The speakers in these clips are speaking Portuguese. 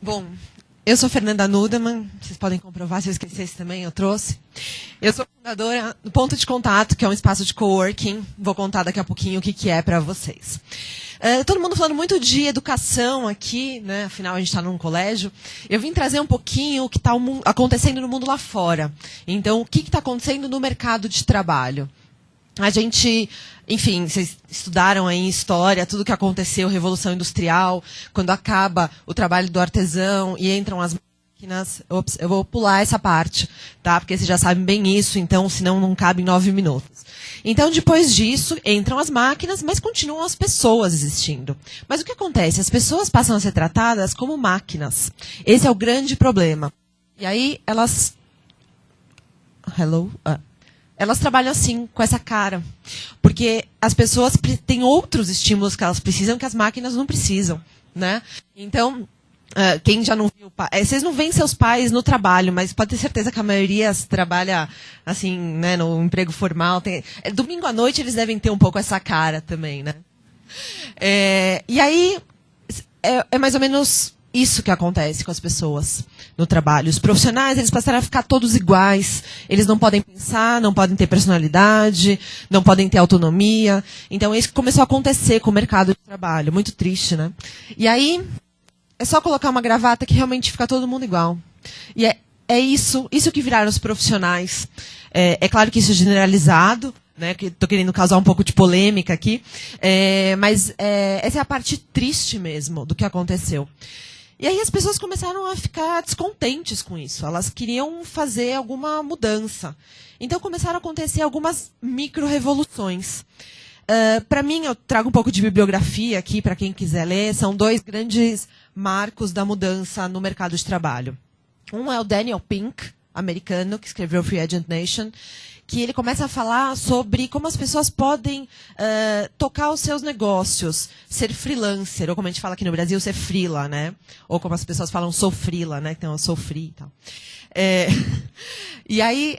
Bom, eu sou Fernanda Nudemann, vocês podem comprovar, se eu esquecesse também, eu trouxe. Eu sou fundadora do Ponto de Contato, que é um espaço de coworking. Vou contar daqui a pouquinho o que é para vocês. Todo mundo falando muito de educação aqui, né? Afinal a gente está num colégio. Eu vim trazer um pouquinho o que está acontecendo no mundo lá fora. Então, o que está acontecendo no mercado de trabalho? A gente, enfim, vocês estudaram aí em história, tudo que aconteceu, Revolução Industrial, quando acaba o trabalho do artesão e entram as máquinas. Ops, eu vou pular essa parte, tá? Porque vocês já sabem bem isso, então, senão não cabe em 9 minutos. Então, depois disso, entram as máquinas, mas continuam as pessoas existindo. Mas o que acontece? As pessoas passam a ser tratadas como máquinas. Esse é o grande problema. E aí, elas... Elas trabalham assim, com essa cara. Porque as pessoas têm outros estímulos que elas precisam que as máquinas não precisam, né? Então, quem já não viu... Vocês não veem seus pais no trabalho, mas pode ter certeza que a maioria trabalha assim, né, no emprego formal. Domingo à noite eles devem ter um pouco essa cara também, né? E aí, é mais ou menos isso que acontece com as pessoas no trabalho. Os profissionais, eles passaram a ficar todos iguais. Eles não podem pensar, não podem ter personalidade, não podem ter autonomia. Então, isso começou a acontecer com o mercado de trabalho. Muito triste, né? E aí, é só colocar uma gravata que realmente fica todo mundo igual. E é isso que viraram os profissionais. É claro que isso é generalizado, né, que estou querendo causar um pouco de polêmica aqui. Mas essa é a parte triste mesmo do que aconteceu. E aí as pessoas começaram a ficar descontentes com isso. Elas queriam fazer alguma mudança. Então começaram a acontecer algumas micro-revoluções. Para mim, eu trago um pouco de bibliografia aqui, para quem quiser ler. São 2 grandes marcos da mudança no mercado de trabalho. Um é o Daniel Pink, americano, que escreveu Free Agent Nation, que ele começa a falar sobre como as pessoas podem tocar os seus negócios, ser freelancer, ou como a gente fala aqui no Brasil, ser freela, né? Ou como as pessoas falam, sou freela, né? Então, eu sou free e tal. E aí,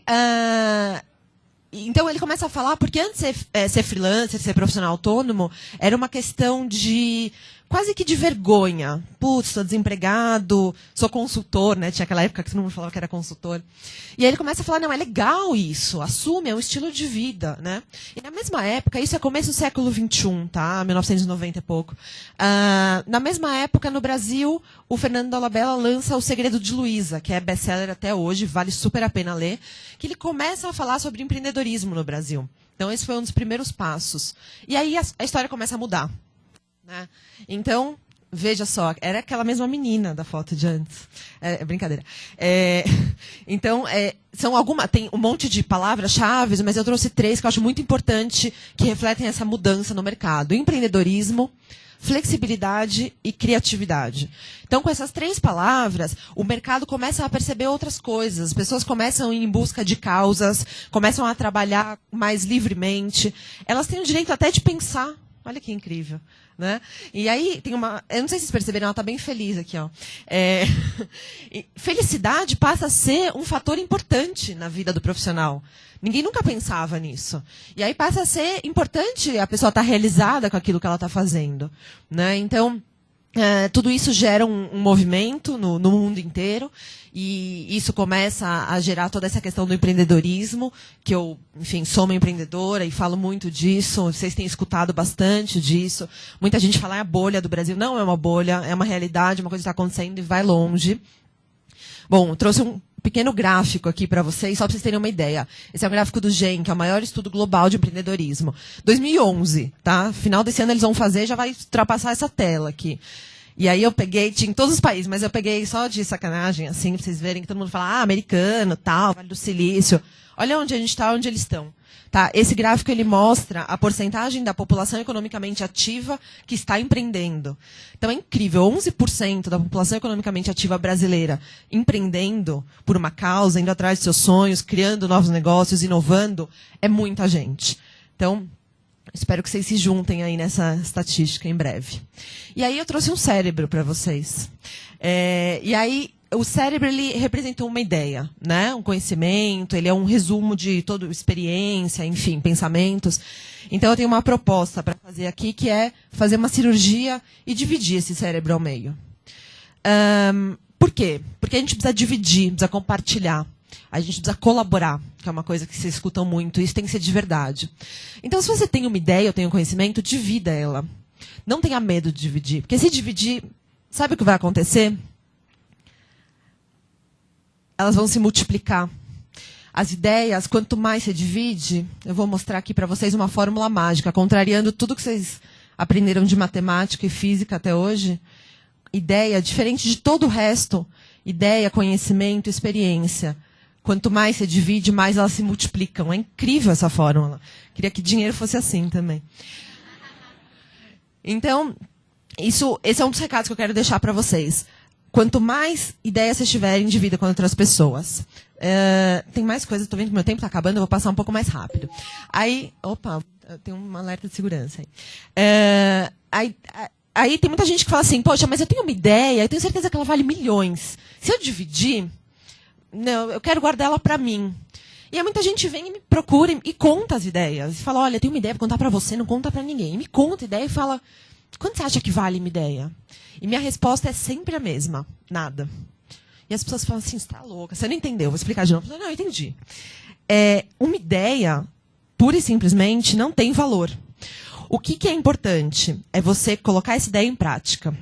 então ele começa a falar, porque antes ser freelancer, ser profissional autônomo, era uma questão de quase que de vergonha. Putz, estou desempregado, sou consultor, né? Tinha aquela época que todo mundo falava que era consultor. E aí ele começa a falar, não, é legal isso, assume, é um estilo de vida, né? E na mesma época, isso é começo do século XXI, tá? 1990 e pouco. Na mesma época, no Brasil, o Fernando Dolabella lança O Segredo de Luísa, que é best-seller até hoje, vale super a pena ler, que ele começa a falar sobre empreendedorismo no Brasil. Então, esse foi um dos primeiros passos. E aí a história começa a mudar. Né? Então, veja só, era aquela mesma menina da foto de antes. Brincadeira. Então, tem um monte de palavras-chave, mas eu trouxe 3 que eu acho muito importante, que refletem essa mudança no mercado. Empreendedorismo, flexibilidade e criatividade. Então, com essas 3 palavras, o mercado começa a perceber outras coisas. As pessoas começam a ir em busca de causas, começam a trabalhar mais livremente. Elas têm o direito até de pensar. Olha que incrível. Né? E aí, tem uma... Eu não sei se vocês perceberam, ela está bem feliz aqui. Ó. Felicidade passa a ser um fator importante na vida do profissional. Ninguém nunca pensava nisso. E aí passa a ser importante a pessoa estar realizada com aquilo que ela está fazendo. Né? Então, tudo isso gera um movimento no mundo inteiro. E isso começa a gerar toda essa questão do empreendedorismo, que eu, enfim, sou uma empreendedora e falo muito disso. Vocês têm escutado bastante disso. Muita gente fala, é a bolha do Brasil. Não é uma bolha, é uma realidade, uma coisa que está acontecendo e vai longe. Bom, eu trouxe um pequeno gráfico aqui para vocês, só para vocês terem uma ideia. Esse é o gráfico do GEM, que é o maior estudo global de empreendedorismo. 2011, tá? Final desse ano eles vão fazer, já vai ultrapassar essa tela aqui. E aí eu peguei, tinha em todos os países, mas eu peguei só de sacanagem, assim, para vocês verem que todo mundo fala, americano, tal, Vale do Silício. Olha onde a gente está, onde eles estão. Tá? Esse gráfico ele mostra a porcentagem da população economicamente ativa que está empreendendo. Então é incrível, 11% da população economicamente ativa brasileira empreendendo por uma causa, indo atrás de seus sonhos, criando novos negócios, inovando, é muita gente. Então, espero que vocês se juntem aí nessa estatística em breve. E aí eu trouxe um cérebro para vocês. E aí o cérebro ele representou uma ideia, né? Um conhecimento, ele é um resumo de toda experiência, enfim, pensamentos. Então eu tenho uma proposta para fazer aqui, que é fazer uma cirurgia e dividir esse cérebro ao meio. Por quê? Porque a gente precisa dividir, precisa compartilhar. A gente precisa colaborar, que é uma coisa que vocês escutam muito. Isso tem que ser de verdade. Então, se você tem uma ideia ou tem um conhecimento, divida ela. Não tenha medo de dividir. Porque se dividir, sabe o que vai acontecer? Elas vão se multiplicar. As ideias, quanto mais você divide, eu vou mostrar aqui para vocês uma fórmula mágica, contrariando tudo que vocês aprenderam de matemática e física até hoje. Ideia, diferente de todo o resto, ideia, conhecimento, experiência. Quanto mais você divide, mais elas se multiplicam. É incrível essa fórmula. Queria que dinheiro fosse assim também. Então, esse é um dos recados que eu quero deixar para vocês. Quanto mais ideias vocês tiverem, divida com outras pessoas. Tem mais coisas, estou vendo que meu tempo está acabando, eu vou passar um pouco mais rápido. Aí, opa, tem um alerta de segurança aí. Aí tem muita gente que fala assim, poxa, mas eu tenho uma ideia, eu tenho certeza que ela vale milhões. Se eu dividir, não, eu quero guardar ela para mim. E aí muita gente vem e me procura e conta as ideias. E fala, olha, eu tenho uma ideia para contar para você, não conta para ninguém. E me conta a ideia e fala, quanto você acha que vale minha ideia? E minha resposta é sempre a mesma, nada. E as pessoas falam assim, você está louca, você não entendeu, vou explicar de novo. Eu falo, não, eu entendi. Uma ideia, pura e simplesmente, não tem valor. O que é importante é você colocar essa ideia em prática.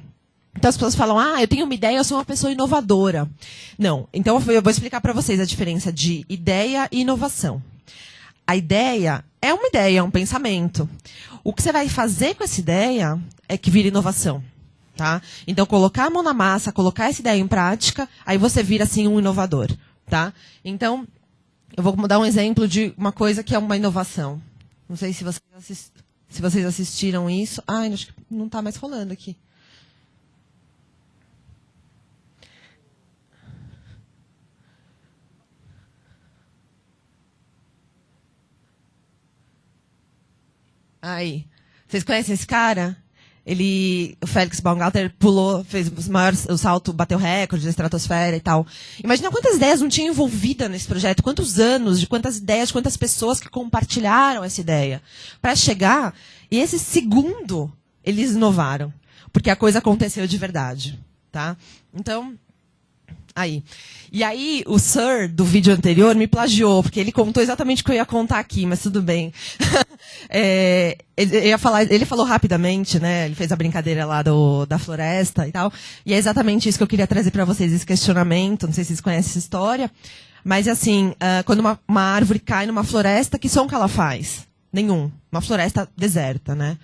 Então as pessoas falam, eu tenho uma ideia, eu sou uma pessoa inovadora. Não, então eu vou explicar para vocês a diferença de ideia e inovação. A ideia é uma ideia, é um pensamento. O que você vai fazer com essa ideia é que vira inovação. Tá? Então, colocar a mão na massa, colocar essa ideia em prática, aí você vira, assim, um inovador. Tá? Então, eu vou dar um exemplo de uma coisa que é uma inovação. Não sei se vocês assistiram isso. Acho que não está mais rolando aqui. Aí. Vocês conhecem esse cara? O Felix Baumgartner pulou, fez o salto, bateu recorde da estratosfera e tal. Imagina quantas ideias não tinha envolvida nesse projeto, quantos anos, de quantas ideias, de quantas pessoas que compartilharam essa ideia. Para chegar, e esse segundo, eles inovaram. Porque a coisa aconteceu de verdade. Tá? Então, aí. E aí, o Sir, do vídeo anterior, me plagiou, porque ele contou exatamente o que eu ia contar aqui, mas tudo bem. Ele falou rapidamente, né? Ele fez a brincadeira lá da floresta e tal. E é exatamente isso que eu queria trazer para vocês, esse questionamento. Não sei se vocês conhecem essa história. Mas, assim, quando uma árvore cai numa floresta, que som que ela faz? Nenhum. Uma floresta deserta, né?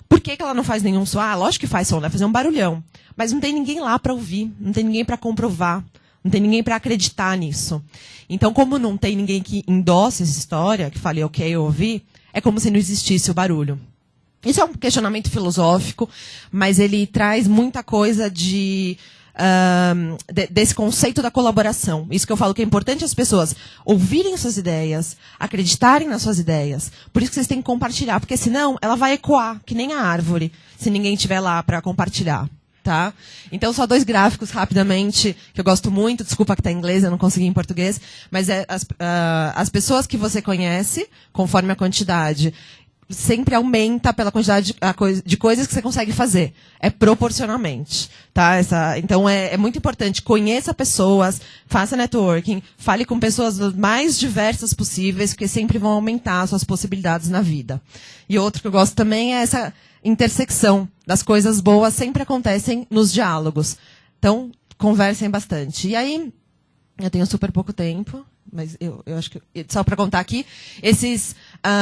Por que ela não faz nenhum som? Lógico que faz som, vai fazer um barulhão. Mas não tem ninguém lá para ouvir, não tem ninguém para comprovar, não tem ninguém para acreditar nisso. Então, como não tem ninguém que endosse essa história, que fale, ok, eu ouvi, é como se não existisse o barulho. Isso é um questionamento filosófico, mas ele traz muita coisa desse conceito da colaboração. Isso que eu falo que é importante as pessoas ouvirem suas ideias, acreditarem nas suas ideias. Por isso que vocês têm que compartilhar, porque senão ela vai ecoar, que nem a árvore, se ninguém estiver lá para compartilhar. Tá? Então, só 2 gráficos rapidamente, que eu gosto muito, desculpa que está em inglês, eu não consegui em português, mas as pessoas que você conhece, conforme a quantidade, sempre aumenta pela quantidade de coisas que você consegue fazer. É proporcionalmente. Tá? Então, é muito importante. Conheça pessoas, faça networking, fale com pessoas mais diversas possíveis, porque sempre vão aumentar as suas possibilidades na vida. E outro que eu gosto também é essa intersecção das coisas boas sempre acontecem nos diálogos. Então, conversem bastante. E aí, eu tenho super pouco tempo, mas eu acho que... Só para contar aqui,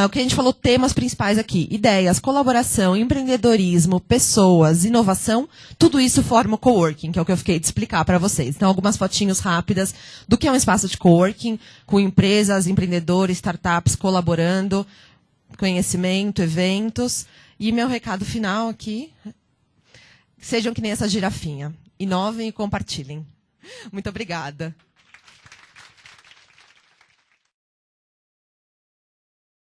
o que a gente falou, temas principais aqui. Ideias, colaboração, empreendedorismo, pessoas, inovação, tudo isso forma o coworking, que é o que eu fiquei de explicar para vocês. Então, algumas fotinhos rápidas do que é um espaço de coworking, com empresas, empreendedores, startups colaborando, conhecimento, eventos. E meu recado final aqui, sejam que nem essa girafinha. Inovem e compartilhem. Muito obrigada.